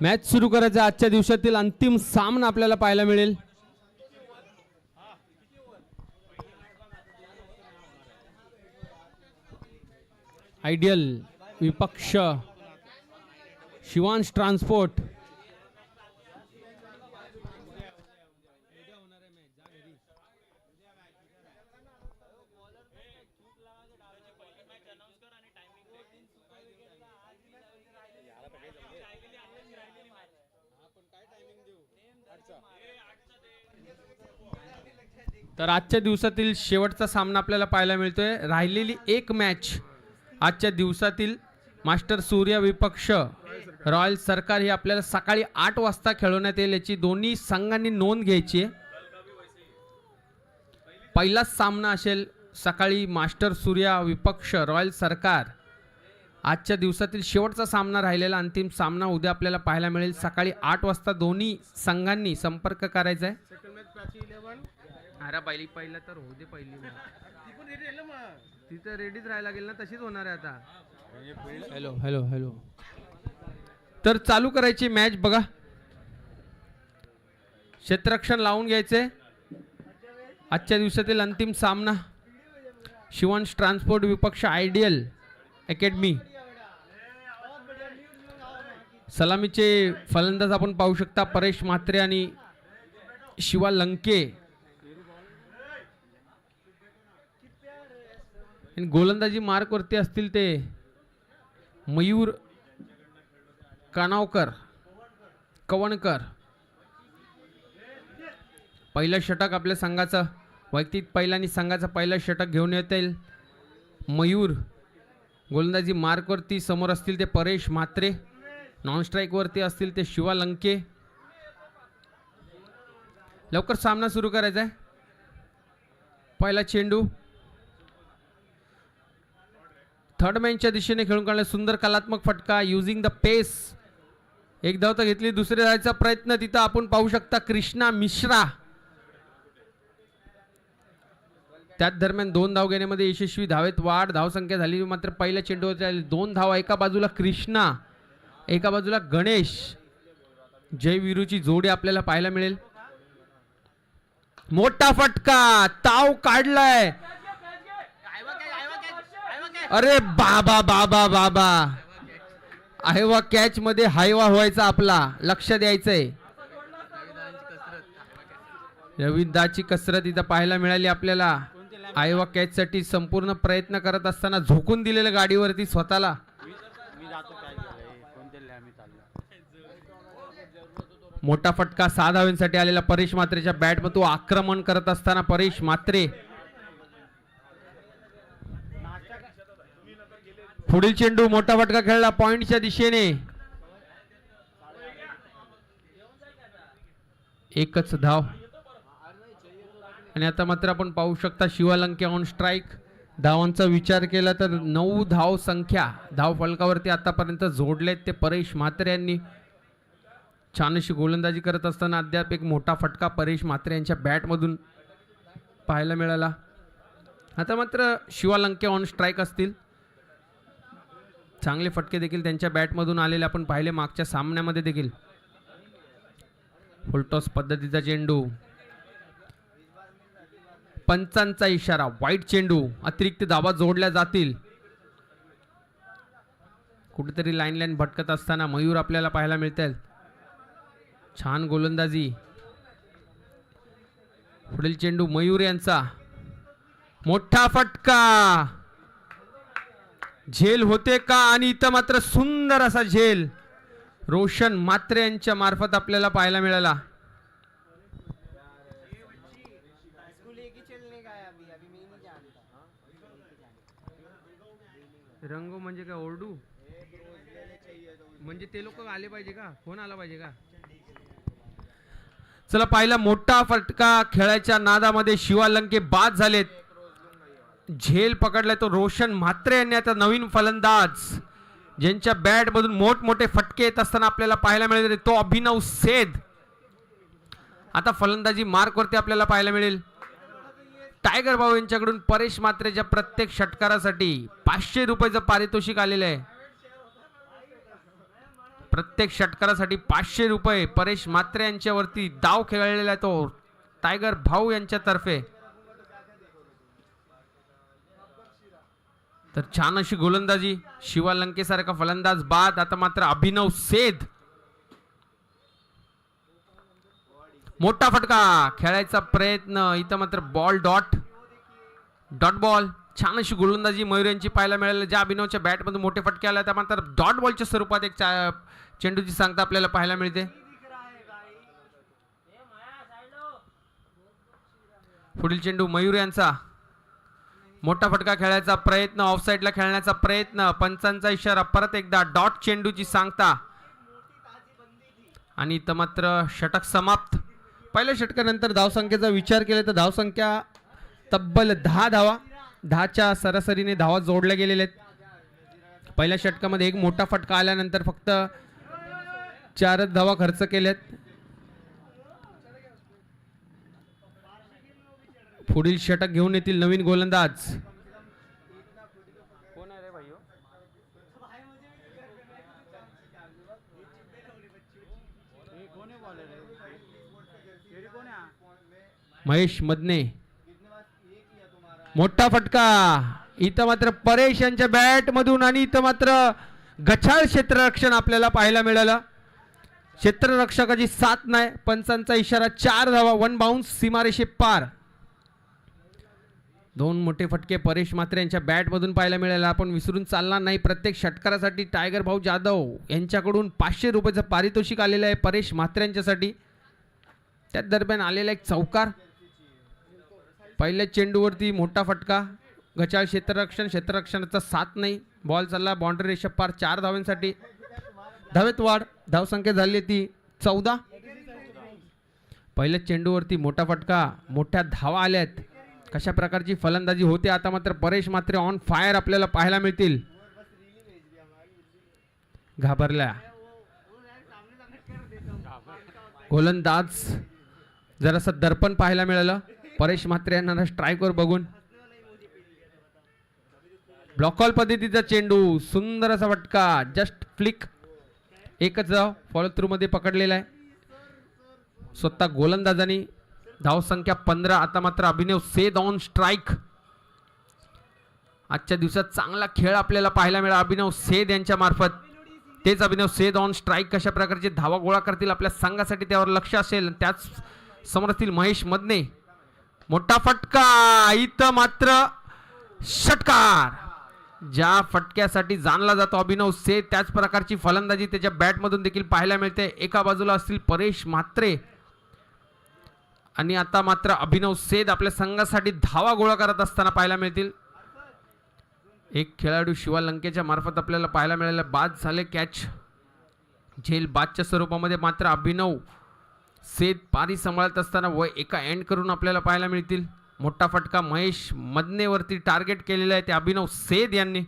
Match सुरू करायचा आजच्या दिवसातील अंतिम सामना आपल्याला पाहायला मिळेल. आयडियल विपक्ष शिवांश ट्रान्सपोर्ट. तर आजच्या दिवसातील शेवटचा सामना आपल्याला पाहायला मिळतोय. राहिलेली एक मॅच आजच्या दिवसातील मास्टर सूर्य विपक्ष रॉयल सरकार ही आपल्याला सकाळी 8 वाजता खेळवण्यात येईल. याची दोन्ही संघांनी नोंद घ्यायची आहे. पहिलाच सामना असेल सकाळी मास्टर सूर्य विपक्ष रॉयल सरकार. आजच्या दिवसातील शेवटचा सामना राहिलेला अंतिम सामना उद्या आपल्याला पाहायला मिळेल सकाळी 8 वाजता. दोन्ही संघांनी संपर्क करायचा आहे. अरे पहिलं तर होऊ दे. पहिली तिथं रेडीच राहायला लागेल ना, तशीच होणार आहे आता. Hello hello hello. तर चालू करायची मॅच बघा. क्षेत्ररक्षण लावून घ्यायचे. आजच्या दिवसातील अंतिम सामना शिवांश ट्रान्सपोर्ट विपक्ष आयडियल अकॅडमी. सलामीचे फलंदाज आपण पाहू शकता परेश म्हात्रे आणि शिवा लंके. गोलंदाजी मार्क वरती असतील ते मयूर कानावकर कवणकर. पहिलं षटक आपल्या संघाचं वैयक्तिक पहिला आणि संघाचा पहिला षटक घेऊन येतील मयूर. गोलंदाजी मार्क वरती समोर असतील ते परेश म्हात्रे. नॉन स्ट्राईक वरती असतील ते शिवा लंके. लवकर सामना सुरू करायचा आहे. पहिला चेंडू थर्ड मॅनच्या दिशेने खेळून काढला. सुंदर कलात्मक फटका युझिंग द पेस. एक धाव तर घेतली. दुसरे धावाचा प्रयत्न तिथं आपण पाहू शकता कृष्णा मिश्रा. त्याच दरम्यान 2 धाव घेण्यामध्ये यशस्वी. धावेत वाढ. धावसंख्या झाली मात्र पहिल्या चेंडूवर 2 धावा. एका बाजूला कृष्णा एका बाजूला गणेश. जयवीरूची जोडी आपल्याला पाहायला मिळेल. मोठा फटका ताव काढलाय. अरे बाबा बाबा बाबा. हायवा कॅच मध्ये हायवा व्हायचा आपला. लक्ष द्यायचंय. रवींद्राची कसरत इथं पाहायला मिळाली आपल्याला. हायवा कॅच साठी संपूर्ण प्रयत्न करत असताना झोकून दिलेल्या गाडीवरती स्वतःला. मोठा फटका 6 धावांसाठी आलेला परेश म्हात्रेच्या बॅट मध्ये. तो आक्रमण करत असताना परेश म्हात्रे. पुढील चेंडू मोठा फटका खेळला पॉइंटच्या दिशेने. एकच धाव. आणि आता मात्र आपण पाहू शकता शिवालंके ऑन स्ट्राईक. धावांचा विचार केला तर 9 धाव संख्या धाव फलकावरती आतापर्यंत जोडलेत ते परेश म्हात्रे यांनी. छान अशी गोलंदाजी करत असताना अद्याप एक मोठा फटका परेश म्हात्रे यांच्या बॅटमधून पाहायला मिळाला. आता मात्र शिवालंके ऑन स्ट्राईक असतील. चांगले फटके देखील त्यांच्या बॅटमधून आलेले आपण पाहिले मागच्या सामन्यामध्ये देखील. फुलटॉस पद्धतीचा चेंडू. पंचांचा इशारा. वाईट चेंडू. अतिरिक्त धावा जोडल्या जातील. कुठेतरी लाईन भटकत असताना मयूर आपल्याला पाहायला मिळतील. छान गोलंदाजी. पुढील चेंडू मयूर यांचा. मोठा फटका. झेल होते का? आणि इथं मात्र सुंदर असा झेल रोशन म्हात्रे यांच्या मार्फत आपल्याला पाहायला मिळाला. रंगो म्हणजे काय ओरडू म्हणजे ते लोक आले पाहिजे का? फोन आला पाहिजे का? चला पाहिला मोठा फटका खेळायच्या नादामध्ये शिवालंके बाद झालेत. झेल पकडलाय तो रोशन म्हात्रे यांनी. आता नवीन फलंदाज ज्यांच्या बॅट मधून मोठमोठे फटके येत असताना आपल्याला पाहायला मिळेल तो अभिनव सेठ. आता फलंदाजी मार्क वरती आपल्याला पाहायला मिळेल. टायगर भाऊ यांच्याकडून परेश म्हात्रेच्या प्रत्येक षटकारासाठी 500 रुपयाचं पारितोषिक आलेलं आहे. प्रत्येक षटकारासाठी 500 रुपये परेश म्हात्रे यांच्यावरती डाव खेळलेला आहे तो टायगर भाऊ यांच्यातर्फे. तर छान अशी गोलंदाजी, शिवा लंकेसारखा फलंदाज बाद. आता मात्र अभिनव सेठ, मोठा फटका खेळायचा प्रयत्न, इथं मात्र बॉल डॉट बॉल. छान अशी गोलंदाजी मयूर यांची पाहायला मिळाली. ज्या अभिनवच्या बॅटमधून मोठे फटके आले त्या मात्र डॉट बॉलच्या स्वरूपात एक चेंडूची सांगता आपल्याला पाहायला मिळते. पुढील चेंडू मयूर यांचा, मोठा फटका खेळायचा प्रयत्न, ऑफ साइडला खेळण्याचा प्रयत्न, पंचांचा इशारा, परत एकदा डॉट चेंडूची सांगता आणि इथं मात्र षटक समाप्त. पहिल्या षटकानंतर धावसंख्येचा विचार केला तर धावसंख्या तब्बल 10 धावा, 10च्या सरासरीने धावा जोडल्या गेलेल्या आहेत. पहिल्या षटकामध्ये एक मोठा फटका आल्यानंतर फक्त 4च धावा खर्च केल्यात. पुढील षटक घेऊन येतील नवीन गोलंदाज. महेश मदने, मोठा फटका, इथं मात्र परेश यांच्या बॅट मधून आणि इथं मात्र गछाळ क्षेत्ररक्षण आपल्याला पाहायला मिळालं. क्षेत्ररक्षकाची साथ नाही, पंचांचा इशारा, 4 धावा, 1 बाउन्स, सीमारेषे पार. 2 मोठे फटके परेश म्हात्रे यांच्या बॅट मधून पाहायला मिळाला. आपण विसरून चालणार नाही, प्रत्येक षटकारासाठी टायगर भाऊ जाधव यांच्याकडून 500 रुपयाचं पारितोषिक आलेलं आहे परेश म्हात्रे यांच्यासाठी. त्याच दरम्यान आलेला एक चौकार, पहिल्या चेंडूवरती मोठा फटका, गचाळ क्षेत्ररक्षणाचा साथ नाही, बॉल चालला बाउंड्री रेषा पार. 4 धावांसाठी धावेत वाढ, धावसंख्या झाली ती 14. पहिल्या चेंडूवरती मोठा फटका, मोठ्या धावा आल्यात. कशा प्रकारची फलंदाजी होते आता मात्र परेश म्हात्रे ऑन फायर आपल्याला पाहायला मिळतील. घाबरल्या गोलंदाज, जरासं दर्पण पाहायला मिळालं परेश म्हात्रे यांना स्ट्राईकवर बघून. ब्लॉकॉल पद्धतीचा चेंडू, सुंदर असा फटका, जस्ट फ्लिक, एकच धाव फॉलो थ्रू मध्ये पकडलेला आहे स्वतः गोलंदाजांनी. धावसंख्या 15. आता मात्र अभिनव सेठ ऑन स्ट्राईक. आजच्या दिवसात चांगला खेळ आपल्याला पाहायला मिळाला अभिनव सेठ यांच्या मार्फत. तेच अभिनव सेठ ऑन स्ट्राईक कशा प्रकारचे धावा गोळा करतील आपल्या संघासाठी त्यावर लक्ष असेल. त्याच समोर असतील महेश मदने, मोठा फटका, इथं मात्र षटकार. ज्या फटक्यासाठी जाणला जातो अभिनव सेठ त्याच प्रकारची फलंदाजी त्याच्या बॅटमधून देखील पाहायला मिळते. एका बाजूला असतील परेश म्हात्रे आणि आता मात्र अभिनव सेठ आपल्या संघासाठी धावा गोळा करत असताना पाहायला मिळतील. एक खेळाडू शिवा लंकेच्या मार्फत आपल्याला पाहायला मिळाला, बाद झाले कॅच, झेल बादच्या स्वरूपामध्ये. मात्र अभिनव सेठ पारी सांभाळत असताना व एका एंड करून आपल्याला पाहायला मिळतील. मोठा फटका महेश मदनेवरती टार्गेट केलेला आहे ते अभिनव सेठ यांनी.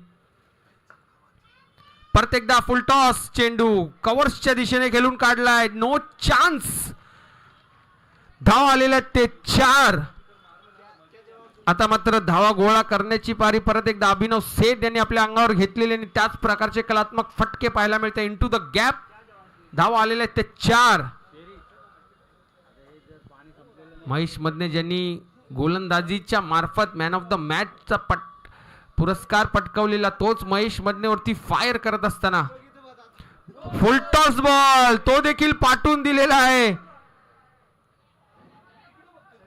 परत एकदा फुल टॉस चेंडू कव्हर्सच्या दिशेने खेळून काढलाय, नो चान्स. धाव आलेल्या ते 4. आता मात्र धावा गोळा करण्याची पारी परत एकदा अभिनव सेठ यांनी आपल्या अंगावर घेतलेले आणि त्याच प्रकारचे कलात्मक फटके पाहायला मिळते. इनटू द गॅप धावा आलेल्या ते 4. महेश मदने ज्यांनी गोलंदाजीच्या मार्फत मॅन ऑफ द मॅचचा पुरस्कार पटकावलेला तोच महेश मदनेवरती फायर करत असताना फुल टॉस बॉल तो देखील पाठवून दिलेला आहे.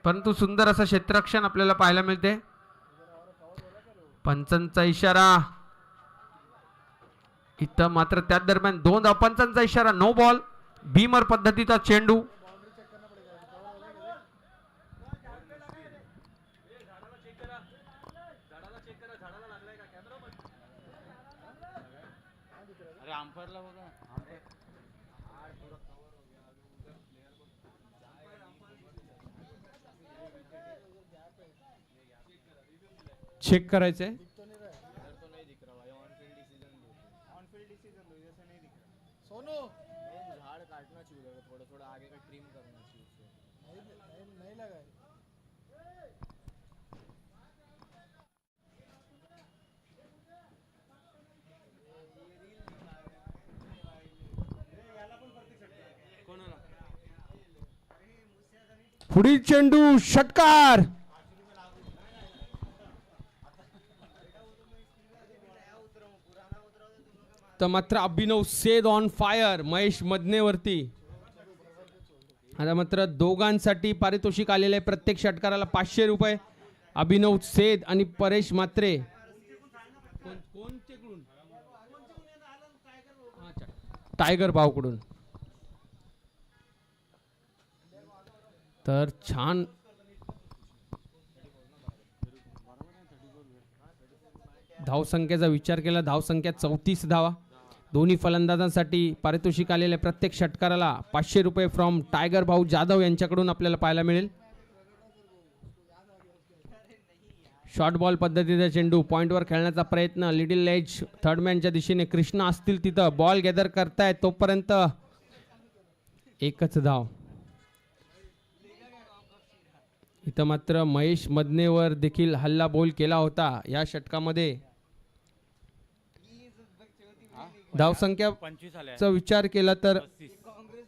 परंतु सुंदर असं क्षेत्ररक्षण आपल्याला पाहायला मिळते. पंचांचा इशारा, इथं मात्र त्याच दरम्यान 2 धावा, पंचांचा इशारा, नो बॉल. बीमर पद्धतीचा चेंडू. चेक करायचंय. पुढील चेंडू षटकार. तर मात्र अभिनव सेद ऑन फायर महेश मदनेवरती. आता मात्र दोघांसाठी पारितोषिक आलेले आहे. प्रत्येक षटकाराला 500 रुपये. अभिनव सेद आणि परेश म्हात्रे. टायगर भाऊकडून. तर छान धावसंख्येचा विचार केला. धावसंख्या 34 धावा. दोन्ही फलंदाजांसाठी पारितोषिक आलेले प्रत्येक षटकाराला 500 रुपये फ्रॉम टायगर भाऊ जाधव यांच्याकडून आपल्याला पाहायला मिळेल. शॉर्ट बॉल पद्धतीचा चेंडू पॉइंटवर खेळण्याचा प्रयत्न. लिटिल एज थर्डमॅनच्या दिशेने कृष्णा असतील तिथं बॉल गॅदर करताय तोपर्यंत एकच धाव. इथं मात्र महेश मदनेवर देखील हल्ला बोल केला होता या षटकामध्ये. धावसंख्याचा विचार केला तर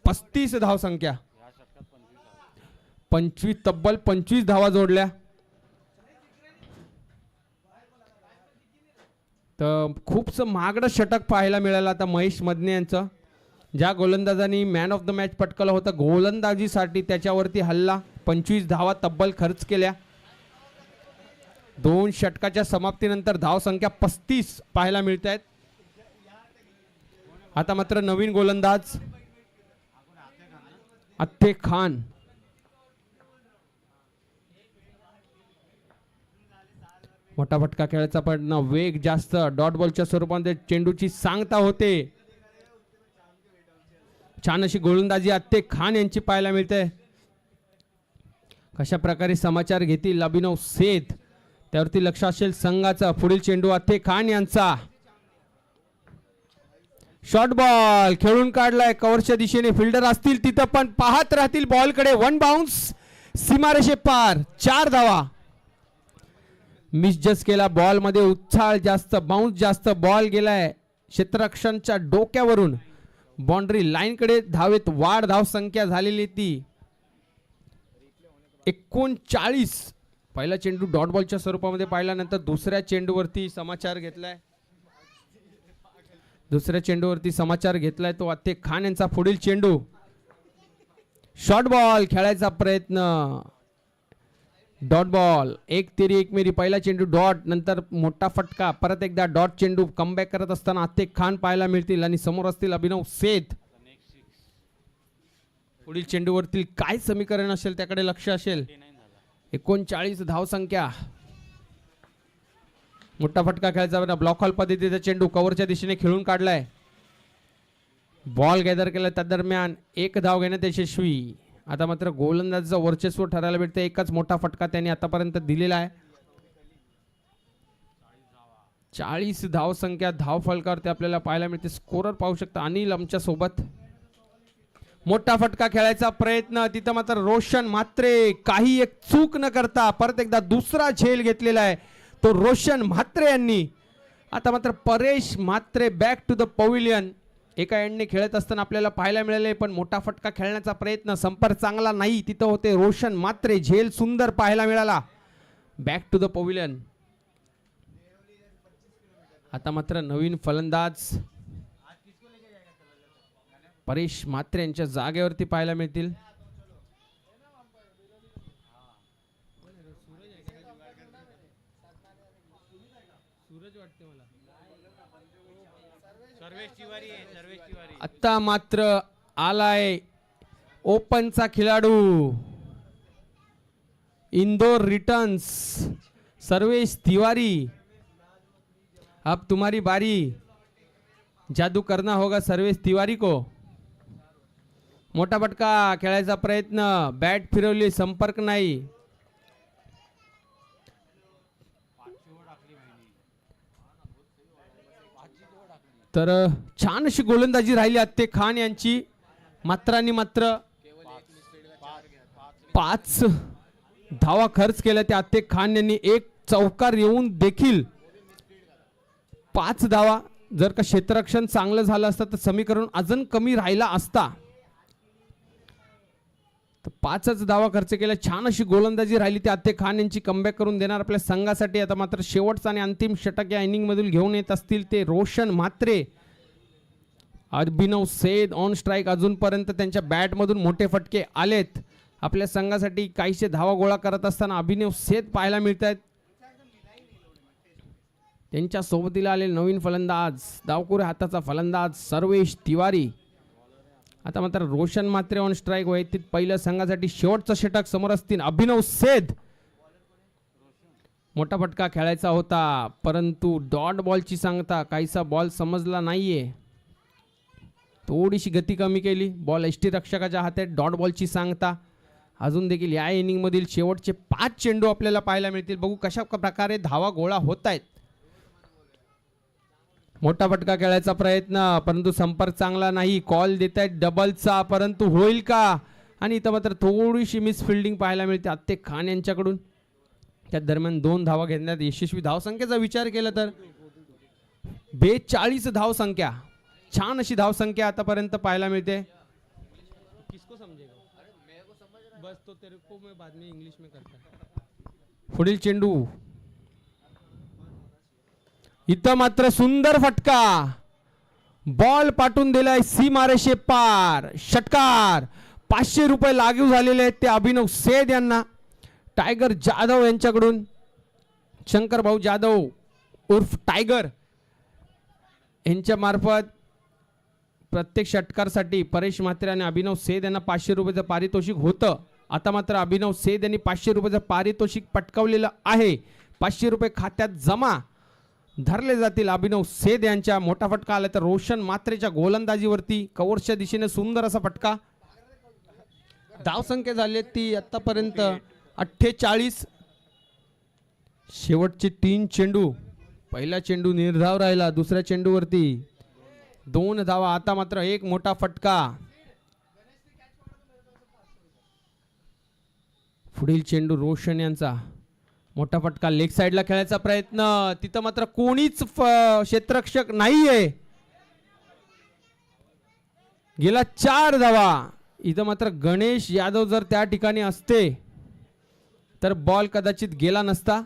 35 धावसंख्या. 25 तब्बल 25 धावा जोडल्या. तर खूपच महागडं षटक पाहायला मिळालं आता महेश मदने यांचं. ज्या गोलंदाजांनी मॅन ऑफ द मॅच पटकवलं होतं गोलंदाजीसाठी त्याच्यावरती हल्ला. 25 धावा तब्बल खर्च केल्या. 2 षटकाच्या समाप्तीनंतर धावसंख्या 35 पाहायला मिळत आहेत. आता मात्र नवीन गोलंदाज अत्ते खान. मोठा फटका खेळायचा पण वेग जास्त. डॉट बॉलच्या स्वरूपामध्ये चेंडूची सांगता होते. छान अशी गोलंदाजी अत्ते खान यांची पाहायला मिळते. कशा प्रकारे समाचार घेतील अभिनव सेठ त्यावरती लक्ष असेल संघाचा. पुढील चेंडू अत्ते खान यांचा. शॉर्ट बॉल खेळून काढलाय कव्हरच्या दिशेने. फिल्डर असतील तिथं पण पाहत राहतील बॉलकडे. 1 बाउन्स सीमारेषे पार. 4 धावा. मिसजस्ट केला बॉल मध्ये. उच्छाळ जास्त बाउन्स जास्त. बॉल गेलाय क्षेत्ररक्षणच्या डोक्यावरून बाउंड्री लाईन कडे. धावेत वाढ. धाव संख्या झालेली ती 39. पहिला चेंडू डॉट बॉलच्या स्वरूपामध्ये पाहिल्यानंतर दुसऱ्या चेंडूवरती समाचार घेतलाय. दुसऱ्या चेंडूवरती समाचार घेतलाय तो अत्ते खान यांचा. पुढील चेंडू शॉर्ट बॉल खेळायचा प्रयत्न. Dot ball. 1 तेरी 1 मेरी. पहिला चेंडू डॉट नंतर मोठा फटका. परत एकदा डॉट चेंडू. कमबॅक करत असताना अत्ते खान पाहायला मिळतील आणि समोर असतील अभिनव सेठ. पुढील चेंडूवरती काय समीकरण असेल त्याकडे लक्ष असेल. 39 धावसंख्या. मोठा फटका खेळायचा. ब्लॉक हॉल पद्धतीचा चेंडू कव्हरच्या दिशेने खेळून काढलाय. बॉल गॅदर केला. त्या दरम्यान 1 धाव घेण्यात यशस्वी. आता मात्र गोलंदाजाचं वर्चस्व ठरायला भेटतं. एकच मोठा फटका त्यांनी आतापर्यंत दिलेला आहे. 40 धावसंख्या. धाव फलकावरती आपल्याला पाहायला मिळते. स्कोरर पाहू शकता अनिल आमच्या सोबत. मोठा फटका खेळायचा प्रयत्न. तिथं मात्र रोशन म्हात्रे काही एक चूक न करता परत एकदा दुसरा झेल घेतलेला आहे तो रोशन म्हात्रे यांनी. आता मात्र Paresh Mhatre back to the pavilion. एका एंडने खेळत असताना आपल्याला पाहायला मिळाले पण मोठा फटका खेळण्याचा प्रयत्न. संपर्क चांगला नाही. तिथं होते रोशन म्हात्रे. झेल सुंदर पाहायला मिळाला. Back to the pavilion. आता मात्र नवीन फलंदाज परेश म्हात्रे यांच्या जागेवरती पाहायला मिळतील. आता मात्र आलाय ओपनचा खेळाडू इंदोर रिटर्न्स सर्वेश तिवारी. अब तुम्हारी बारी. जादू करना होगा सर्वेश तिवारी को. मोठा फटका खेळायचा प्रयत्न. बॅट फिरवली. संपर्क नाही. तर छान अशी गोलंदाजी राहिली अत्ते खान यांची. मात्र आणि मात्र 5 धावा खर्च केल्या त्या अत्ते खान यांनी. 1 चौकार येऊन देखील 5 धावा. जर का क्षेत्ररक्षण चांगलं झालं असतं तर समीकरण अजून कमी राहिला असता. 5च धावा खर्च केल्या. छान अशी गोलंदाजी राहिली ती आते खान यांची कमबॅक करून देणार आपल्या संघासाठी. आता मात्र शेवटचा आणि अंतिम षटक या इनिंग मधून घेऊन येत असतील ते रोशन म्हात्रे. अभिनव सेठ ऑन स्ट्राईक. अजूनपर्यंत त्यांच्या बॅटमधून मोठे फटके आलेत. आपल्या संघासाठी काहीशे धावा गोळा करत असताना अभिनव सेठ पाहायला मिळत आहेत. त्यांच्या सोबतीला आलेले नवीन फलंदाज डावखुऱ्या हाताचा फलंदाज सर्वेश तिवारी. आता मात्र रोशन म्हात्रे ऑन स्ट्राईक. वैयक्तिक पहिल्या संघासाठी शेवटचं षटक समोर असतील. अभिनव सेठ. मोठा फटका खेळायचा होता परंतु डॉट बॉलची सांगता काहीसा बॉल समजला नाहीये. थोडीशी गती कमी केली. बॉल यष्टीरक्षकाच्या हातात. डॉट बॉलची सांगता. अजून देखील या इनिंग मधील शेवटचे 5 चेंडू आपल्याला पाहायला मिळतील. बघू कशा प्रकारे धावा गोळा होत आहेत. मोठा फटका खेळायचा प्रयत्न परंतु संपर्क चांगला नाही. कॉल देत आहेत डबलचा परंतु होईल का. आणि इथं मात्र थोडीशी मिस फिल्डिंग पाहायला मिळते आते खान यांच्याकडून. त्या दरम्यान 2 धावा घेण्यात यशस्वी. धावसंख्येचा विचार केला तर 42 धावसंख्या. छान अशी धावसंख्या आतापर्यंत पाहायला मिळते. पुढील चेंडू. इथं मात्र सुंदर फटका. बॉल पाठवून दिलाय सीमारेषे पार. षटकार. 500 रुपये लागू झालेले आहेत ते अभिनव सेठ यांना. टायगर जाधव यांच्याकडून. शंकर भाऊ जाधव उर्फ टायगर यांच्या मार्फत प्रत्येक षटकारसाठी परेश म्हात्रे आणि अभिनव सेठ यांना 500 रुपयाचं पारितोषिक होतं. आता मात्र अभिनव सेठ यांनी 500 रुपयाचं पारितोषिक पटकावलेलं आहे. 500 रुपये खात्यात जमा धरले जातील अभिनव सेठ यांच्या. मोठा फटका आला तर रोशन म्हात्रेच्या गोलंदाजीवरती. कव्हरच्या दिशेने सुंदर असा फटका. धावसंख्या झाली ती आतापर्यंत 48. शेवटचे 3 चेंडू. पहिला चेंडू निर्धाव राहिला. दुसऱ्या चेंडूवरती 2 धावा. आता मात्र एक मोठा फटका. पुढील चेंडू रोशन यांचा. मोठा फटका. लेग साइडला खेळायचा प्रयत्न. तिथं मात्र कोणीच क्षेत्ररक्षक नाहीये. गेला 4 धावा. इथं मात्र गणेश यादव जर त्या ठिकाणी असते तर बॉल कदाचित गेला नसता.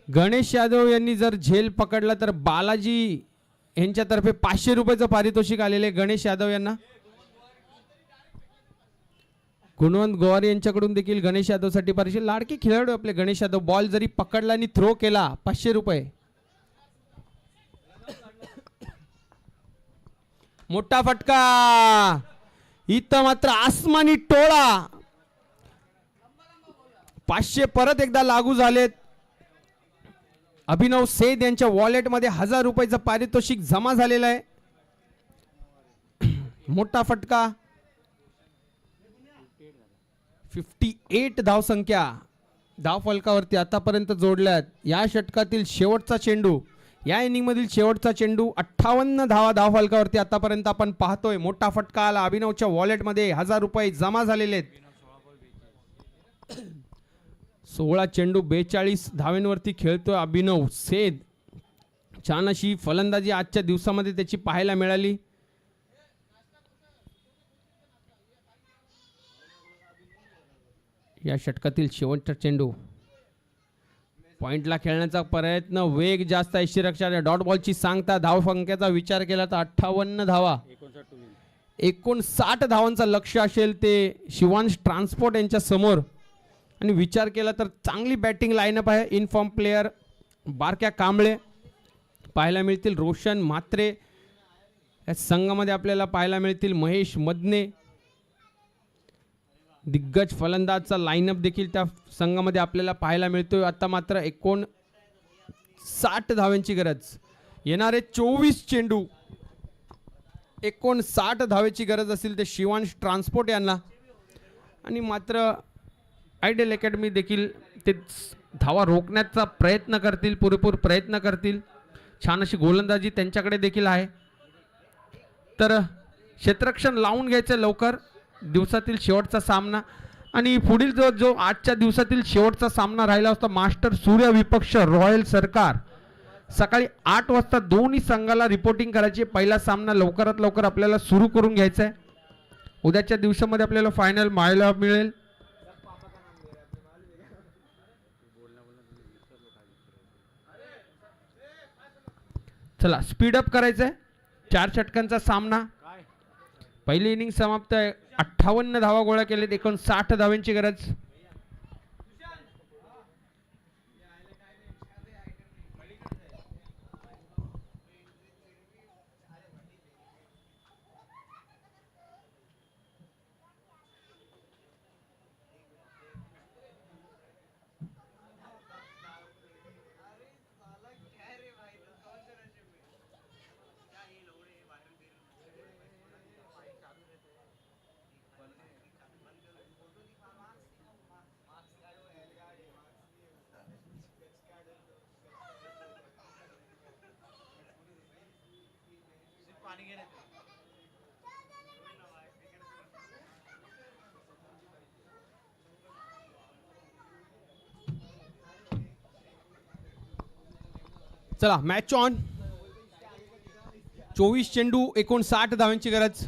गणेश यादव यांनी जर झेल पकडला तर बालाजी यांच्यातर्फे 500 रुपयाचं पारितोषिक आलेले गणेश यादव यांना. गुणवंत गोवारी यांच्याकडून देखील गणेश यादव साठी पारितोषिक. लाडके खेळाडू आपले गणेश यादव. बॉल जरी पकडला आणि थ्रो केला 500 रुपये. मोठा फटका. इथं मात्र आसमानी टोळा. 500 परत एकदा लागू झालेत. अभिनव सेठ यांच्या वॉलेटमध्ये 1000 रुपयाचं पारितोषिक जमा झालेलं आहे. मोठा फटका. 58 धावसंख्या धाव फलकावरती आतापर्यंत जोडल्यात. या षटकातील शेवटचा चेंडू. या इनिंग मधील शेवटचा चेंडू. 58 धावा धाव फलकावरती आतापर्यंत आपण पाहतोय. मोठा फटका आला. अभिनवच्या वॉलेटमध्ये 1000 रुपये जमा झालेले आहेत. 16 चेंडू 42 धावांवरती खेळतोय अभिनव सेठ. छान अशी फलंदाजी आजच्या दिवसामध्ये त्याची पाहायला मिळाली. या षटकातील शेवटचा चेंडू. पॉइंटला खेळण्याचा प्रयत्न. वेग जास्त. यष्टीरक्षक. डॉट बॉलची सांगता. धावसंख्येचा विचार केला तर 58 धावा. 59 धावांचा लक्ष्य असेल ते शिवांश ट्रान्सपोर्ट यांच्या समोर. आणि विचार केला तर चांगली बॅटिंग लाईनअप आहे. इनफॉर्म प्लेयर बारक्या कांबळे पाहायला मिळतील. रोशन म्हात्रे या संघामध्ये आपल्याला पाहायला मिळतील. महेश मदने दिग्गज फलंदाजचा लाईनअप देखील त्या संघामध्ये आपल्याला पाहायला मिळतोय. आता मात्र 59 धावांची गरज. येणारे 24 चेंडू 59 धावेची गरज असेल ते शिवांश ट्रान्सपोर्ट यांना. आणि मात्र आयडियल अकॅडमी देखील ते धावा रोखण्याचा प्रयत्न करतील. पुरेपूर प्रयत्न करतील. छान अशी गोलंदाजी त्यांच्याकडे देखील आहे. तर क्षेत्ररक्षण लावून घ्यायचं लवकर. दिवसातील शेवटचा सामना. आणि पुढील जो आजच्या दिवसातील शेवटचा सामना राहिला असता मास्टर सूर्य विपक्ष रॉयल सरकार. सकाळी 8 वाजता दोन्ही संघाला रिपोर्टिंग करायची. पहिला सामना लवकरात लवकर आपल्याला सुरू करून घ्यायचा आहे. उद्याच्या दिवसामध्ये आपल्याला फायनल मायला मिळेल. चला स्पीड अप करायचंय. 4 षटकांचा सामना. पहिली इनिंग समाप्त आहे. 58 धावा गोळा केलेत. 59 धावांची गरज. चला मॅच ऑन. 24 चेंडू 59 धावांची गरज.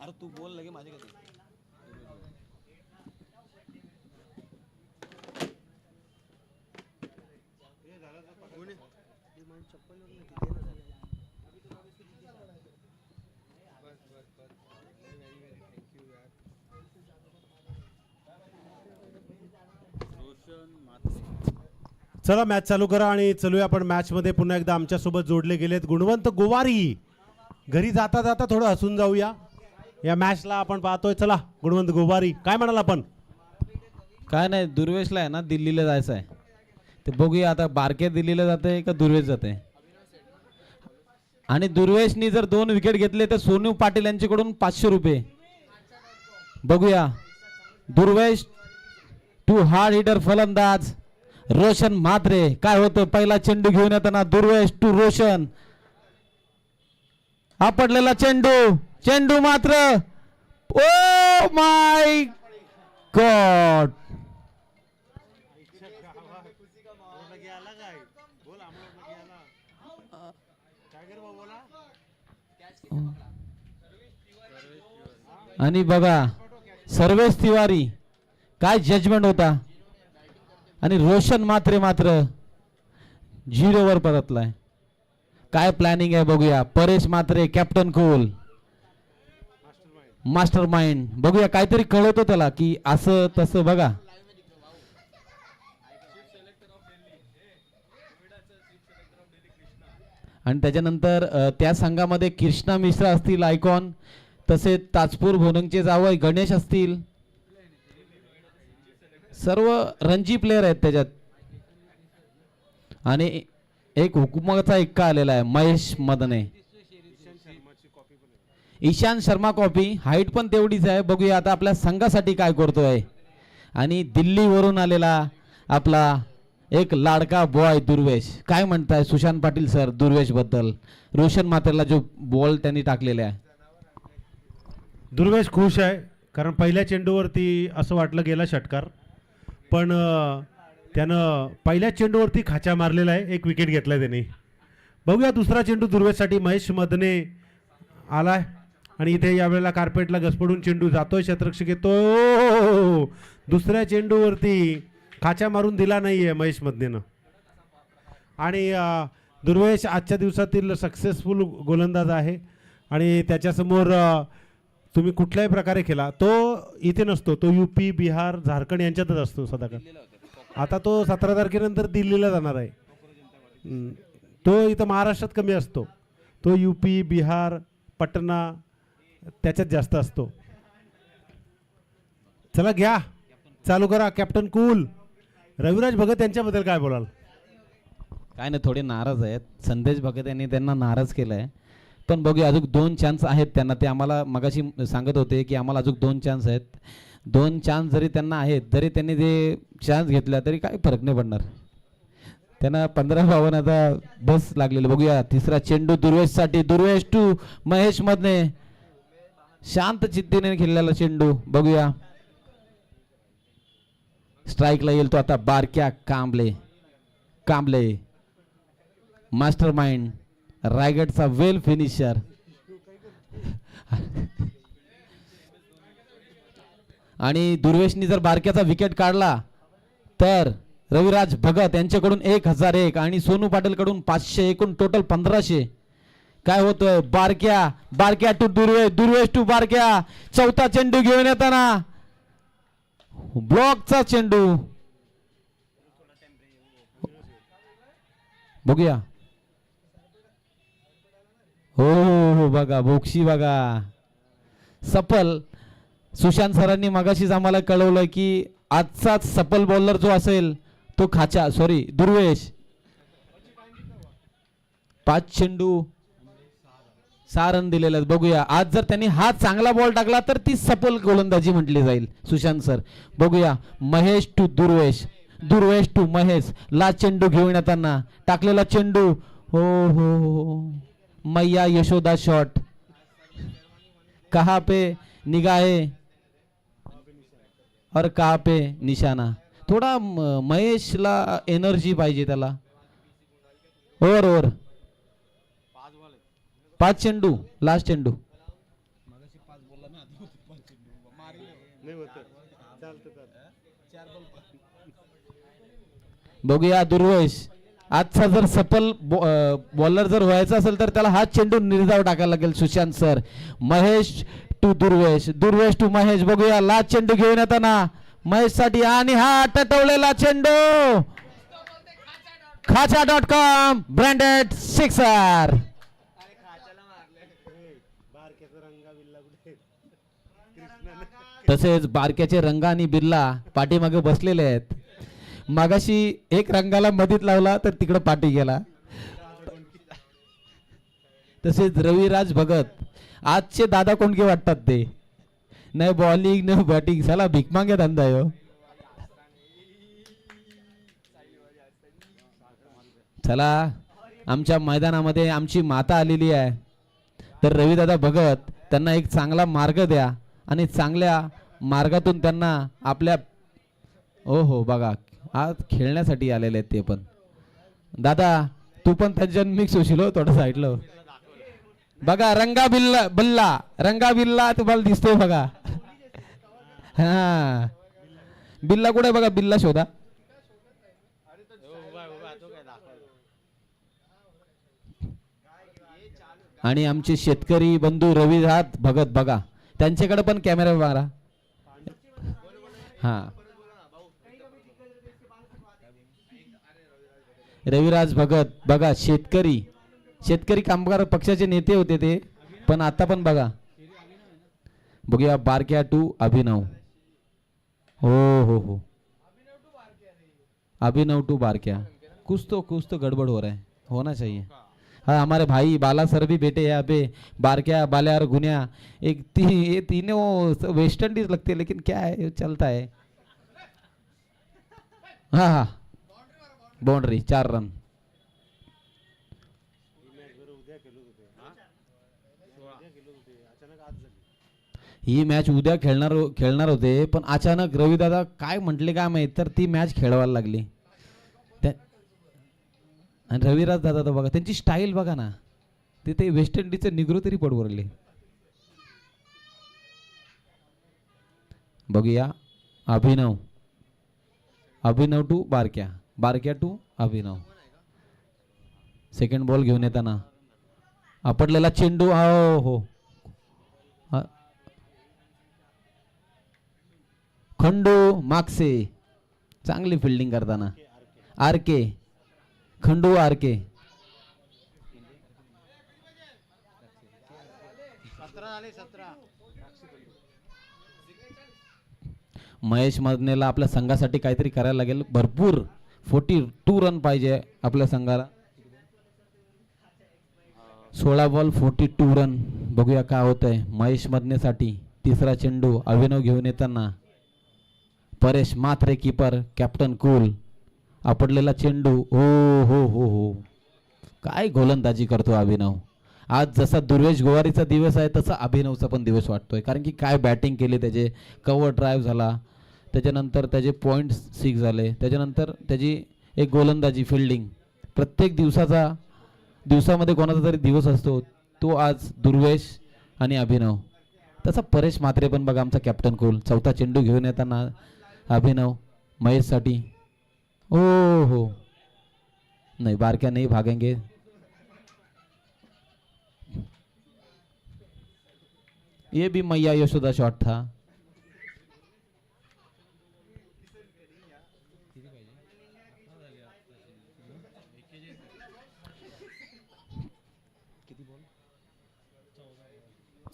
अरे तू बोल लगे माझे कधी. चला मॅच चालू करा आणि चलूया आपण मॅच मध्ये. पुन्हा एकदा आमच्या सोबत जोडले गेलेत गुणवंत गोवारी. घरी जाता जाता थोडं हसून जाऊया. या मॅचला आपण पाहतोय. चला गुणवंत गोवारी काय म्हणाल आपण. काय नाही, दुर्वेशला आहे ना दिल्लीला जायचं आहे. ते बघूया आता बारके दिल्लीला जाते का दुर्वेश जाते. आणि दुर्वेशनी जर 2 विकेट घेतले तर सोनू पाटील यांच्याकडून 500 रुपये. बघूया दुर्वेश टू हार्ड हिटर फलंदाज रोशन म्हात्रे काय होतं. पहिला चेंडू घेऊन येताना दुर्वेश टू रोशन. हा पडलेला चेंडू. चेंडू मात्र ओ माय गॉड. आणि बघा सर्वेश तिवारी काय जजमेंट होता. आणि रोशन म्हात्रे मात्र 0 वर परतलाय. काय प्लॅनिंग आहे बघूया. Paresh Mhatre captain cool master mind. बघूया काहीतरी कळवतो त्याला की असं तसं. बघा आणि त्याच्यानंतर त्या संघामध्ये कृष्णा मिश्रा असतील आयकॉन. तसेच ताजपूर भोनंगचे जावई गणेश असतील. सर्व रणजी प्लेयर आहेत त्याच्यात. आणि एक हुकुमाचा एक्का आलेला आहे महेश मदने. ईशांत शर्मा कॉपी. हाईट पण तेवढीच आहे. बघूया आता आपल्या संघासाठी काय करतोय. आणि दिल्लीवरून आलेला आपला एक लाडका बॉय दुर्वेश. काय म्हणताय सुशांत पाटील सर दुर्वेश बद्दल. रोशन म्हात्रेला जो बॉल त्यांनी टाकलेला आहे. दुर्वेश खुश आहे कारण पहिल्या चेंडूवरती असं वाटलं गेला षटकार. पण त्यानं पहिल्या चेंडूवरती खाचा मारलेला आहे. 1 विकेट घेतलाय त्यांनी. बघूया दुसरा चेंडू दुर्वेशसाठी. महेश मदने आलाय आणि इथे यावेळेला कार्पेटला घसपडून चेंडू जातोय. क्षेत्ररक्षक येतो. दुसऱ्या चेंडूवरती खाचा मारून दिला नाहीये महेश मदनेनं. आणि दुर्वेश आजच्या दिवसातील सक्सेसफुल गोलंदाज आहे. आणि त्याच्यासमोर तुम्ही कुठल्याही प्रकारे खेळा तो इथे नसतो. तो UP बिहार झारखंड यांच्यातच असतो सदाकाळ. आता तो 17 तारखेनंतर दिल्लीला जाणार आहे. तो इथं महाराष्ट्रात कमी असतो. तो UP बिहार पटना त्याच्यात जास्त असतो. चला घ्या चालू करा. कॅप्टन कूल रविराज भगत यांच्याबद्दल काय बोलाल. काय नाही थोडे नाराज आहेत. संदेश भगत यांनी त्यांना नाराज केलंय. पण बघूया अजून 2 चान्स आहेत त्यांना. ते आम्हाला मगाशी सांगत होते की आम्हाला अजून 2 चान्स आहेत. 2 चान्स जरी त्यांना आहेत जरी त्यांनी ते चान्स घेतला तरी काय फरक नाही पडणार. त्यांना 15-52 आता बस लागलेलं. बघूया तिसरा चेंडू दुर्वेश साठी. दुर्वेश टू महेश मधने. शांत चित्तीने खेळलेला चेंडू. बघूया स्ट्राईकला येईल तो आता. बारक्या कांबळे मास्टर माइंड, रायगडचा वेल फिनिशर. आणि दुर्वेशनी जर बारक्याचा विकेट काढला तर रविराज भगत यांच्याकडून 1001 आणि सोनू पाटील कडून 500, एकूण टोटल 1500. काय होतोय? बारक्या टू दुर्वेश टू बारक्या. चौथा चेंडू घेऊन येताना ब्लॉकचा चेंडू. बघूया. हो बघा बोक्षी बघा. सफल. सुशांत सरांनी मगाशीच आम्हाला कळवलं की आजचाच सफल बॉलर जो असेल तो दुर्वेश. 5 चेंडू 6 रन दिलेले आहेत. बघूया आज जर त्यांनी हा चांगला बॉल टाकला तर ती सफल गोलंदाजी म्हटली जाईल. सुशांत सर. बघूया महेश टू दुर्वेश टू महेश. ला चेंडू घेऊन येताना टाकलेला चेंडू. हो मैया यशोदा शॉट. कहाँ पे निगाहे और कहाँ पे निशाना. थोडा महेशला एनर्जी पाहिजे त्याला. ओव्हर 5 चेंडू लास्ट चेंडू. बघूया दुर्वेश आजचा जर सफल बॉलर जर व्हायचा असेल तर त्याला हा चेंडू निर्धाव टाकायला लागेल. Sushant sir. Mahesh to Durvesh to Mahesh. बघूया लास्ट चेंडू घेऊन येताना महेश साठी आणि हा टटवलेला चेंडू. खाचा.com ब्रँडेड सिक्सर. तसेच बारक्याचे रंगा आणि बिर्ला पाठीमागे बसलेले आहेत. मागाशी एक रंगाला मधीत लावला तर तिकडे पाठी गेला. तसेच रविराज भगत आजचे दादा कोणके वाटतात ते. नाही बॉलिंग न बॅटिंग. साला भिकमागे धंदा आहे हो. चला आमच्या मैदानामध्ये आमची माता आलेली आहे तर रविदादा भगत त्यांना एक चांगला मार्ग द्या आणि चांगल्या मार्गातून त्यांना आपल्या. हो बघा आज खेळण्यासाठी आलेले आहेत ते पण. दादा तू पण त्यांच्या मिक्स होशील हो थोडं साईडला. बघा रंगा बिल्ला तुम्हाला दिसतोय बघा. हा बिल्ला कुठे बघा. बिल्ला शोधा. आणि आमचे शेतकरी बंधू रविराज भगत बघा त्यांच्याकडे पण कॅमेरा मारा. हा रविराज भगत बघा. शेतकरी कामगार पक्षाचे नेते होते ते पण आता पण बघा. बघूया बारक्या टू अभिनव. हो अभिनव टू बारक्या. कुछ तो गड़बड़ हो रहा है. होना चाहिए. हाँ हमारे भाई बाला सर भी बेटे यहाँ पे. बारक्या बाल्या और गुनिया ये तीनों वेस्ट इंडीज लगते हैं लेकिन क्या है चलता है. हाँ बाउंड्री 4 रन. ही मॅच उद्या खेळणार होते पण अचानक रविदादा काय म्हटले काय माहित तर ती मॅच खेळवायला लागली. आणि रविराज दादा तर बघा त्यांची स्टाईल बघा ना. तिथे वेस्ट इंडिजचे निग्रो तरी पडवरले. बघूया अभिनव टू बारक्या टू अभिनव. सेकंड बॉल घेऊन येताना आपटलेला चेंडू. हो खंडू मागसे. चांगली फिल्डिंग करताना खंडू आरके. महेश मधनेला आपल्या संघासाठी काहीतरी करायला लागेल. भरपूर 42 रन पाहिजे आपल्या संघाला. 16 बॉल 42 रन. बघूया काय होतंय महेश मधनेसाठी. तिसरा चेंडू अभिनव घेऊन येताना परेश मात्रे कीपर कॅप्टन कूल. आपटलेला चेंडू. हो हो हो हो, काय गोलंदाजी करतो अभिनव. आज जसा दुर्वेश गोवारीचा दिवस आहे तसा अभिनवचा पण दिवस वाटतोय, कारण की काय बॅटिंग केली, त्याचे कव्हर ड्राईव्ह झाला, त्याच्यानंतर त्याचे पॉईंट 6 झाले, त्याच्यानंतर त्याची एक गोलंदाजी फिल्डिंग. प्रत्येक दिवसामध्ये कोणाचा तरी दिवस असतो, तो आज दुर्वेश आणि अभिनव. तसा परेश म्हात्रे पण बघा, आमचा कॅप्टन कूल. चौथा चेंडू घेऊन येताना अभिनव महेशसाठी. हो हो, नहीं बारक्या नहीं भागेंगे. ये भी मैया यशोदा शॉट था.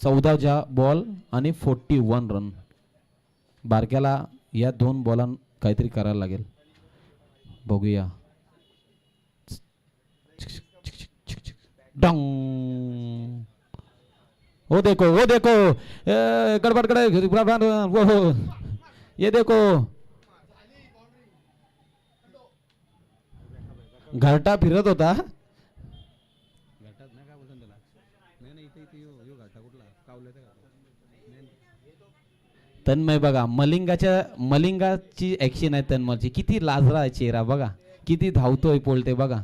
चौदा बॉल आणि 41 रन. बारक्याला या 2 बॉलां काहीतरी करायला लागेल. बघूया. डंग. वो देखो गड़बड़ वो ये देखो, घरटा फिरत होता. तन्मय बघा, मलिंगाची ऍक्शन आहे तन्मयची. किती लाजरा आहे चेहरा बघा, किती धावतोय पोलते बघा.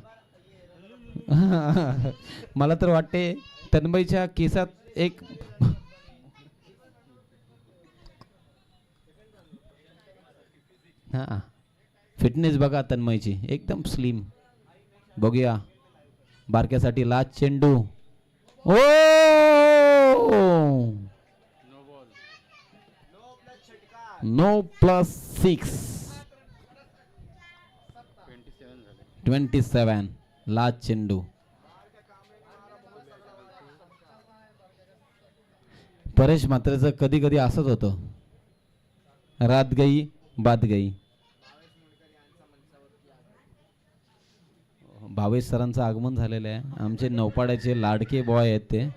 मला तर वाटते तन्मयच्या केसात एक हा फिटनेस बघा तन्मयची, एकदम स्लिम. बघूया बारक्यासाठी लास्ट चेंडू. ओ नो +6, 27 लास्ट चेंडू. परेश म्हात्रेचं कधी कधी असंच होतं, रात गई बात गई. भावेश सरांचं आगमन झालेलं आहे. आमचे नौपाड्याचे लाडके बॉय आहेत ते,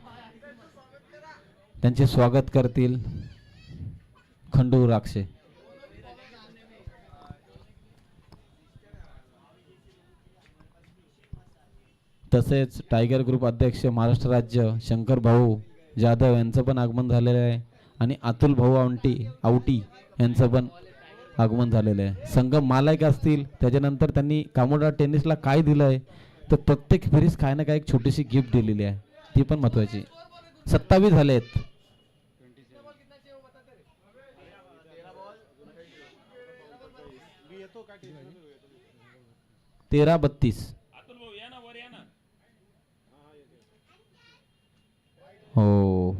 त्यांचे स्वागत करतील खंडू राक्षे. तसेच टायगर ग्रुप अध्यक्ष महाराष्ट्र राज्य शंकर भाऊ जाधव यांचं पण आगमन झालेलं आहे, आणि अतुल भाऊ आवटी यांचं पण आगमन झालेलं आहे. संघ मालक असतील, त्याच्यानंतर त्यांनी कामोडा टेनिसला काय दिलं आहे तर प्रत्येक फेरीस काय ना काय एक छोटीशी गिफ्ट दिलेली आहे, ती पण महत्वाची. 27 झालेत. 13-32. हो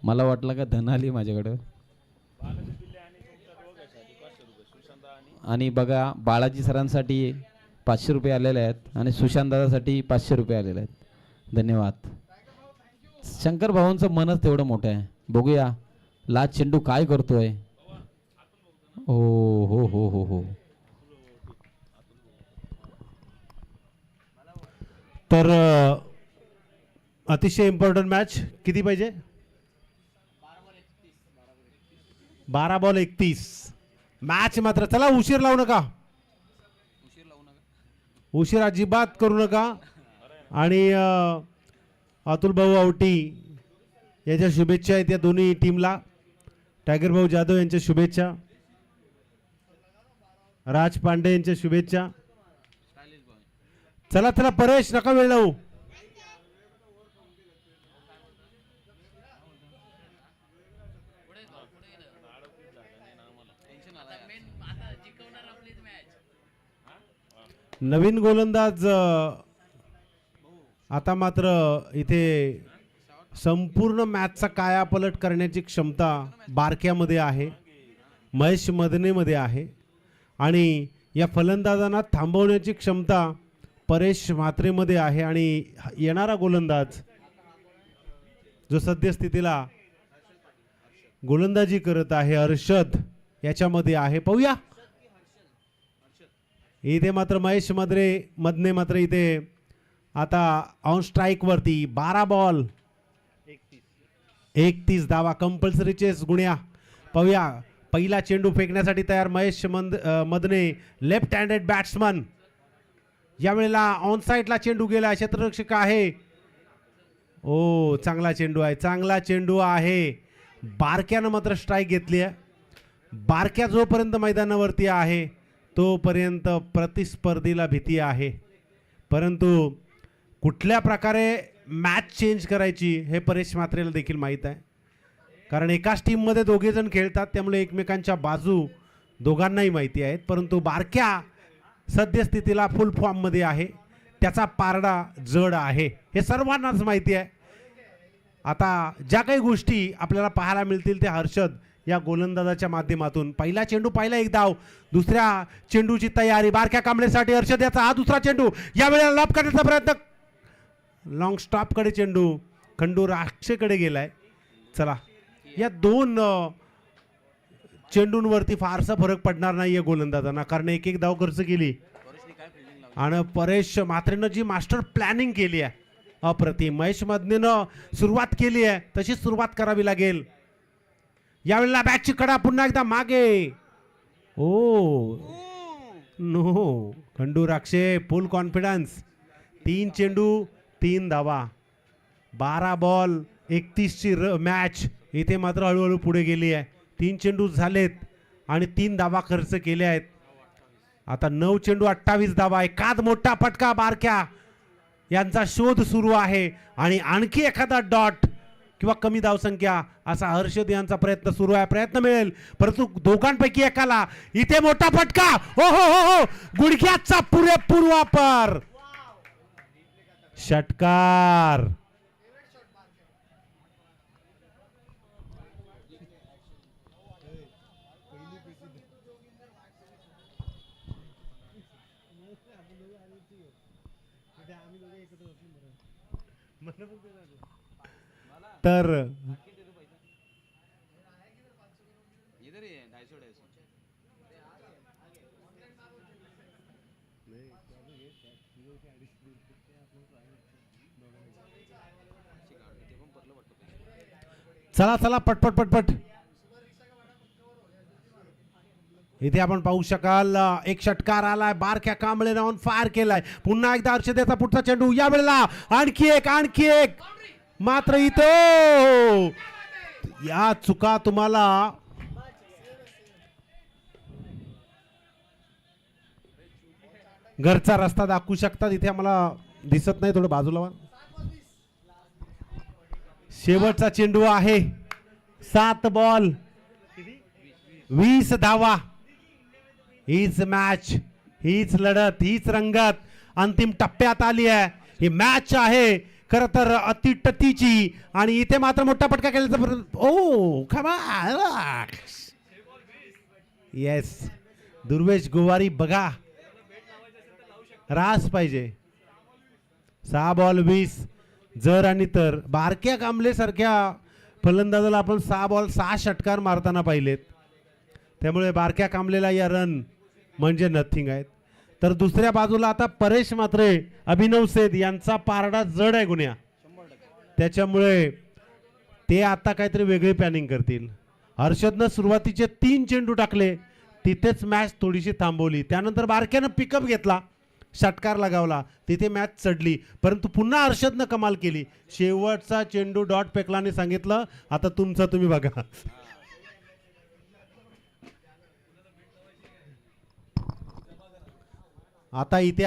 मला वाटलं का धन आली माझ्याकडं. आणि बघा बाळाजी सरांसाठी 500 रुपये आलेले आहेत आणि सुशांत दादासाठी 500 रुपये आलेले आहेत. धन्यवाद. शंकर भाऊंचं मनच तेवढं मोठं आहे. बघूया लास्ट चेंडू काय करतोय. हो हो हो हो हो. तर अतिशय इम्पॉर्टंट मॅच. किती पाहिजे? 12 बॉल 31 मॅच. मात्र चला, उशीर लावू नका, उशीर अजिबात करू नका. आणि अतुल भाऊ आवटी याच्या शुभेच्छा आहेत या दोन्ही टीमला. टायगर भाऊ जाधव यांच्या शुभेच्छा, राज पांडे यांच्या शुभेच्छा. चला चला परेश, नका वेळ लावू. नवीन गोलंदाज आता मात्र इथे संपूर्ण मॅचचा कायापलट करण्याची क्षमता बारक्यामध्ये आहे, महेश मदनेमध्ये आहे. आणि या फलंदाजांना थांबवण्याची क्षमता परेश म्हात्रेमध्ये आहे. आणि येणारा गोलंदाज जो सद्यस्थितीला गोलंदाजी करत आहे, अर्षद, याच्यामध्ये आहे. पाहूया. इथे मात्र महेश मधने मात्र इथे आता ऑन स्ट्राईक वरती 12 बॉल 31 धावा कंपल्सरी चेस गुण्या. पाहूया पहिला चेंडू फेकण्यासाठी तयार Mahesh Madhane left handed batsman. यावेळेला ऑन साईडला चेंडू गेला क्षेत्ररक्षक आहे. ओ चांगला चेंडू आहे. बारक्यानं मात्र स्ट्राईक घेतली आहे. बारक्या जोपर्यंत मैदानावरती आहे तोपर्यंत प्रतिस्पर्धीला भीती आहे, परंतु कुठल्या प्रकारे मॅच चेंज करायची हे परेश म्हात्रेला देखील माहीत आहे. कारण एकाच टीममध्ये दोघेजण खेळतात, त्यामुळे एकमेकांच्या बाजू दोघांनाही माहिती आहेत. परंतु बारक्या सद्यस्थितीला फुल फॉर्ममध्ये आहे, त्याचा पारडा जड आहे हे सर्वांनाच माहिती आहे. आता ज्या काही गोष्टी आपल्याला पाहायला मिळतील ते हर्षद या गोलंदाजाच्या माध्यमातून. पहिला चेंडू पाहिला एक धाव, दुसऱ्या चेंडूची तयारी बारक्या कांबळेसाठी. हर्षद याचा हा दुसरा चेंडू, यावेळेला लॉब करण्याचा प्रयत्न, लॉंग स्टॉपकडे चेंडू खंडू राक्षेकडे गेलाय. चला या दोन चेंडूंवरती फारसा फरक पडणार नाहीये गोलंदाजांना, कारण एक एक धाव खर्च केली आणि परेश म्हात्रेनं जी मास्टर प्लॅनिंग केली आहे अप्रतिम. महेश मधनेनं सुरुवात केली आहे तशीच सुरुवात करावी लागेल. यावेळेला बॅटची कडा पुन्हा एकदा मागे. Oh no, Khandu Rakshe full confidence. 3 चेंडू 3 धावा, 12 बॉल 31ची मॅच. इथे मात्र हळूहळू पुढे गेली आहे. 3 चेंडू झालेत आणि 3 धावा खर्च केले आहेत. आता 9 चेंडू 28 धावा. एखाद मोठा फटका बारक्या यांचा शोध सुरू आहे आणि आणखी एखादा डॉट किंवा कमी धावसंख्या असा हर्षद यांचा प्रयत्न सुरू आहे. प्रयत्न मिळेल परंतु दोघांपैकी एकाला. इथे मोठा फटका, हो हो हो हो, गुडघ्याचा पुरेपूर वापर, षटकार. तर चला चला पटपट पटपट. इथे आपण पाहू शकाल एक षटकार आलाय, बारक्या कांबळेने ऑन फायर केलाय. पुन्हा एकदा हर्षदेचा पुढचा चेंडू, यावेळेला आणखी एक मात्र इथे या चुका तुम्हाला घरचा रस्ता दाखवू शकतात. इथे आम्हाला दिसत नाही, थोडं बाजूला वा. शेवटचा चेंडू आहे, 7 बॉल 20 धावा. हीच मॅच, हीच लढत, हीच रंगत अंतिम टप्प्यात आली आहे. ही मॅच आहे खरं तर अतिटतीची आणि इथे मात्र मोठा फटका केल्याचा. ओ खमा, येस दुर्वेश गोवारी बघा, रास पाहिजे. 6 बॉल 20. जर आणि तर बारक्या कांबळे सारख्या फलंदाजाला आपण 6 बॉल 6 षटकार मारताना पाहिलेत, त्यामुळे बारक्या कांबळेला या रन म्हणजे नथिंग आहेत. तर दुसऱ्या बाजूला आता परेश म्हात्रे, अभिनव सेठ यांचा पारडा जड आहे गुन्ह्या, त्याच्यामुळे ते आता काहीतरी वेगळी प्लॅनिंग करतील. हर्षदनं सुरुवातीचे 3 चेंडू टाकले, तिथेच मॅच थोडीशी थांबवली. त्यानंतर बारक्यानं पिकअप घेतला, षटकार लगावला, तिथे मॅच चढली. परंतु पुन्हा हर्षदनं कमाल केली. शेवटचा चेंडू डॉट पेकलाने सांगितलं आता तुमचं तुम्ही बघा. आता इथे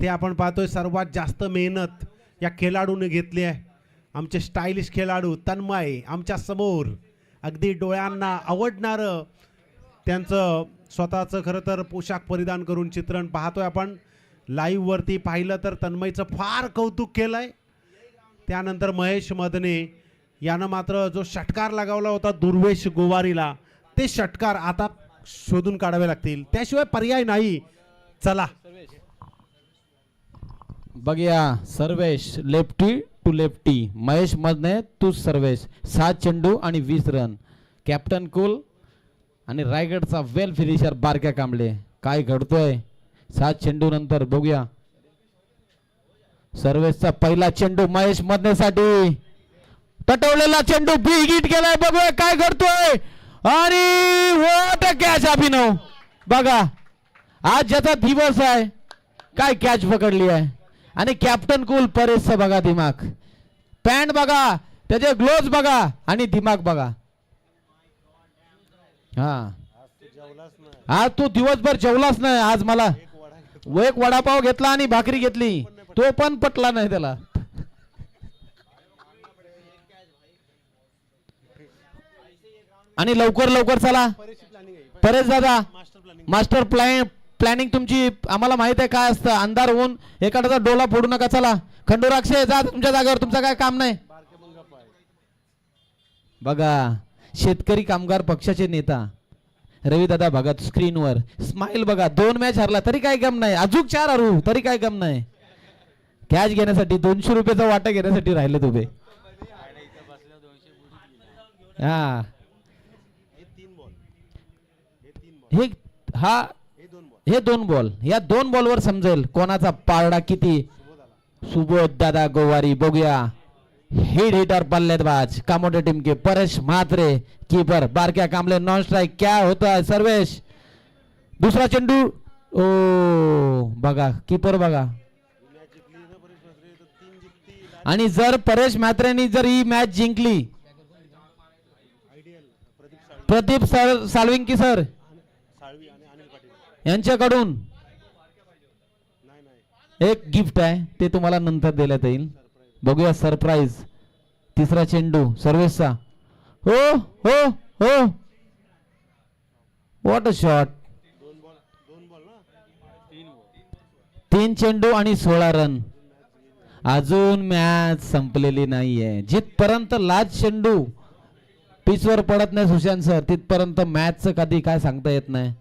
आपण पाहतोय सर्वात जास्त मेहनत या खेळाडूने घेतली आहे. आमचे स्टायलिश खेळाडू तन्मय आमच्या समोर, अगदी डोळ्यांना आवडणारं त्यांचं स्वतःचं खरं तर पोशाख परिधान करून चित्रण पाहतोय आपण. लाईव्ह वरती पाहिलं तर तन्मयचं फार कौतुक केलंय. त्यानंतर महेश मधने यानं मात्र जो षटकार लगावला होता दुर्वेश गोवारीला, ते षटकार आता शोधून काढावे लागतील, त्याशिवाय पर्याय नाही. चला बघूया. Sarvesh lefty to lefty, Mahesh Madhane to Sarvesh. 7 चेंडू आणि 20 रन. कॅप्टन कुल आणि रायगडचा वेल फिनिशर बारक्या कांबळे. काय घडतोय 7 चेंडू नंतर बघूया. सर्वेसचा पहिला चेंडू महेश मधनेसाठी तटवलेला चेंडू बी हिट केलाय. बघूया काय घडतोय आणि व्हॉट अ कॅच अभिनव. बघा आज ज्याचा दिवस आहे काय कॅच पकडली आहे. आणि कॅप्टन कूल परेशचा बघा दिमाग, पॅन्ट बघा, त्याचे ग्लोव्स बघा आणि दिमाग बघा. हा आज तू दिवसभर जेवलाच नाही. आज मला एक वडापाव घेतला आणि भाकरी घेतली, तो पण पटला नाही त्याला. आणि लवकर लवकर चला परेश दादा. मास्टर प्लॅनिंग तुमची आम्हाला माहित आहे काय असतं. अंधार होऊन एखाद्याचा डोला फोडू नका. चला खंडूराक्षे जा तुमच्या जागेवर, तुमचं काय काम नाही. बघा शेतकरी कामगार पक्षाचे नेता रवी दादा भगत स्क्रीनवर स्माइल बघा. 2 मॅच हरला तरी काय गम नाही, अजून 4 हरू तरी काय गम नाही. कॅच घेण्यासाठी 200 रुपयाचा वाटा घेण्यासाठी राहिले उभे. हा हे 2 बॉल, या 2 बॉलवर समजेल कोणाचा पारडा किती. सुबोध दादा गोवारी. बघूया हिटर बल्लेबाज कामोटे टीम के परेश म्हात्रे, कीपर बारक्या कांबळे. नॉन स्ट्राइक क्या होता है सर्वेश. दुसरा चेंडू ओ बघा कीपर बघा. आणि जर परेश म्हात्रेनी जर ही मॅच जिंकली, प्रदीप साळविंकी सर यांच्याकडून एक गिफ्ट आहे, ते तुम्हाला नंतर देण्यात येईल. बघूया सरप्राईज. तिसरा चेंडू सर्वेसचा. हो हो हो व्हॉट अ शॉट. 3 चेंडू आणि 16 रन. अजून मॅच संपलेली नाहीये. जिथपर्यंत लास्ट चेंडू पिचवर पडत नाही सुशांत सर, तिथपर्यंत मॅचचं कधी काय सांगता येत नाही.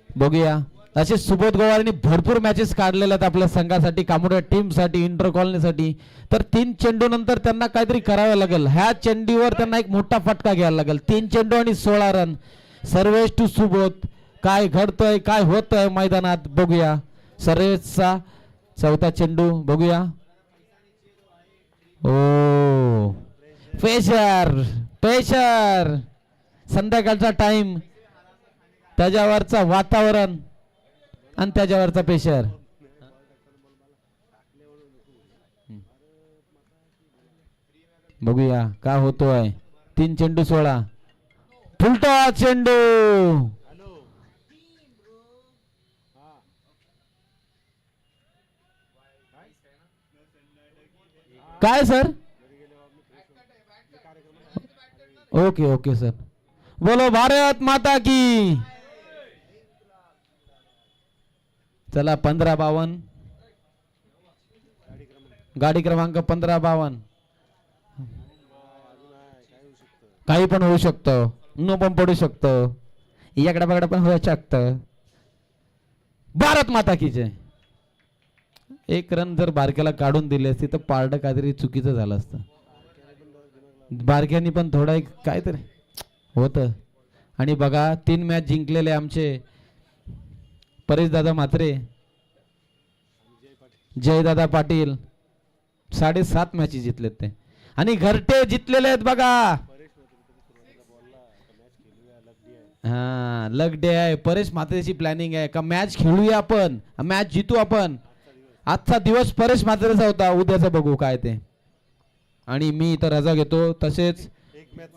बघूया असे सुबोध गोवारीने भरपूर मॅचेस काढलेल्या आहेत आपल्या संघासाठी, कामोड्या टीमसाठी, इंटर कॉलनीसाठी. तर 3 चेंडू नंतर त्यांना काहीतरी करावं लागेल. ह्या चेंडूवर त्यांना एक मोठा फटका घ्यायला लागेल. 3 चेंडू आणि 16 रन. सर्वेश टू सुबोध. काय घडतंय काय होतंय मैदानात बघूया. सर्वेशचा 4था चेंडू बघूया. ओ प्रेशर संध्याकाळचा टाइम, त्याच्यावरचा वातावरण आणि त्याच्यावरचा प्रेशर. बघूया काय होतोय. 3 चेंडू 16. फुलटा चेंडू. काय सर. Okay okay sir. बोलो भारत माता की. चला 15-52 गाडी क्रमांक 15-52. काही पण होऊ शकतं, नो पण पडू शकतं, याकडा बगडा पण होऊ शकतं. भारत माता की जय. 1 रन जर बारक्याला काढून दिले असते तर पारडं काहीतरी चुकीचं झालं असतं. बारक्यानी पण थोडा एक काहीतरी होतं. आणि बघा 3 मॅच जिंकलेले आमचे परेश दादा म्हात्रे, जयदादा पाटील. 7.5 मॅचेस जिंकलेत ते. आणि घरटे जिंकलेले आहेत बघा. हा लक डे आहे. परेश म्हात्रेची प्लॅनिंग आहे का मॅच खेळूया आपण, मॅच जितू आपण. आजचा दिवस परेश म्हात्रेचा होता, उद्याचा बघू काय ते. आणि मी इथं रजा घेतो. तसेच